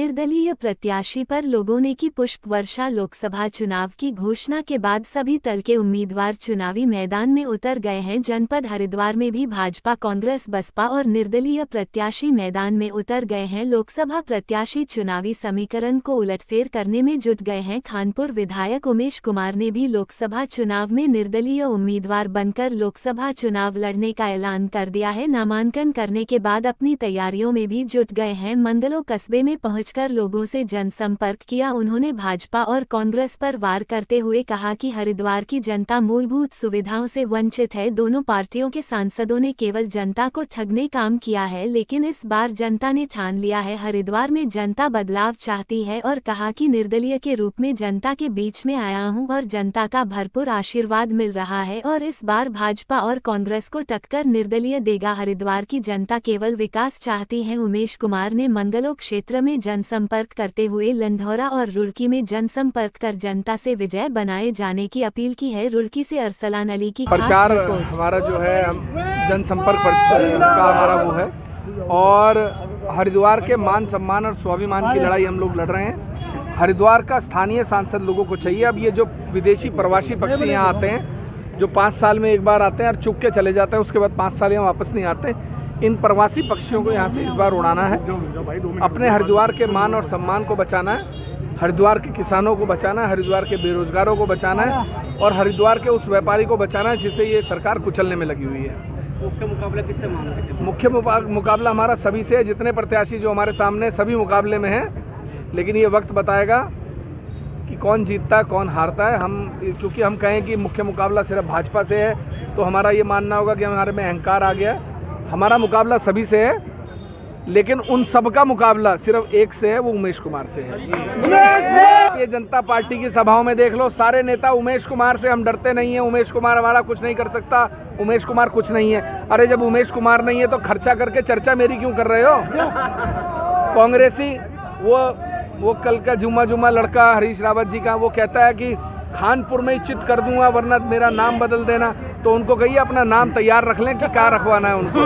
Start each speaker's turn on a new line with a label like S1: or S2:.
S1: निर्दलीय प्रत्याशी पर लोगों ने की पुष्प वर्षा। लोकसभा चुनाव की घोषणा के बाद सभी दल के उम्मीदवार चुनावी मैदान में उतर गए हैं। जनपद हरिद्वार में भी भाजपा, कांग्रेस, बसपा और निर्दलीय प्रत्याशी मैदान में उतर गए हैं। लोकसभा प्रत्याशी चुनावी समीकरण को उलटफेर करने में जुट गए हैं। खानपुर विधायक उमेश कुमार ने भी लोकसभा चुनाव में निर्दलीय उम्मीदवार बनकर लोकसभा चुनाव लड़ने का ऐलान कर दिया है। नामांकन करने के बाद अपनी तैयारियों में भी जुट गए हैं। मंगलो कस्बे में पहुंचकर लोगों से जनसंपर्क किया। उन्होंने भाजपा और कांग्रेस पर वार करते हुए कहा कि हरिद्वार की जनता मूलभूत सुविधाओं से वंचित है। दोनों पार्टियों के सांसदों ने केवल जनता को ठगने काम किया है, लेकिन इस बार जनता ने ठान लिया है। हरिद्वार में जनता बदलाव चाहती है और कहा कि निर्दलीय के रूप में जनता के बीच में आया हूं और जनता का भरपूर आशीर्वाद मिल रहा है और इस बार भाजपा और कांग्रेस को टक्कर निर्दलीय देगा। हरिद्वार की जनता केवल विकास चाहती है। उमेश कुमार ने मंगलो क्षेत्र में जनसंपर्क करते हुए लंढौरा और रुड़की में जनसंपर्क कर जनता से विजय बनाए जाने की अपील की है। रुड़की से अरसलान अली की
S2: प्रचार हमारा जो है जनसंपर्क का हमारा वो है और हरिद्वार के मान सम्मान और स्वाभिमान की लड़ाई हम लोग लड़ रहे हैं। हरिद्वार का स्थानीय सांसद लोगों को चाहिए। अब ये जो विदेशी प्रवासी पक्षी यहाँ आते हैं, जो 5 साल में एक बार आते हैं और चुप के चले जाते हैं, उसके बाद 5 साल यहाँ वापस नहीं आते, इन प्रवासी पक्षियों को यहाँ से इस बार उड़ाना है। अपने हरिद्वार के मान और सम्मान को बचाना है, हरिद्वार के किसानों को बचाना है, हरिद्वार के बेरोजगारों को बचाना है और हरिद्वार के उस व्यापारी को बचाना है जिसे ये सरकार कुचलने में लगी हुई है।
S3: मुख्य मुकाबला किससे मानते हैं?
S2: मुख्य मुकाबला हमारा सभी से है। जितने प्रत्याशी जो हमारे सामने सभी मुकाबले में हैं, लेकिन ये वक्त बताएगा कि कौन जीतता है कौन हारता है। क्योंकि हम कहें कि मुख्य मुकाबला सिर्फ भाजपा से है तो हमारा ये मानना होगा कि हमारे में अहंकार आ गया। हमारा मुकाबला सभी से है, लेकिन उन सब का मुकाबला सिर्फ एक से है, वो उमेश कुमार से है। ये जनता पार्टी की सभाओं में देख लो, सारे नेता उमेश कुमार से हम डरते नहीं है, उमेश कुमार हमारा कुछ नहीं कर सकता, उमेश कुमार कुछ नहीं है। अरे जब उमेश कुमार नहीं है तो खर्चा करके चर्चा मेरी क्यों कर रहे हो? कांग्रेसी वो कल का जुम्मा लड़का हरीश रावत जी का, वो कहता है कि खानपुर में ही चित कर दूंगा वरना मेरा नाम बदल देना। तो उनको कहिए अपना नाम तैयार रख लें कि क्या रखवाना है उनको।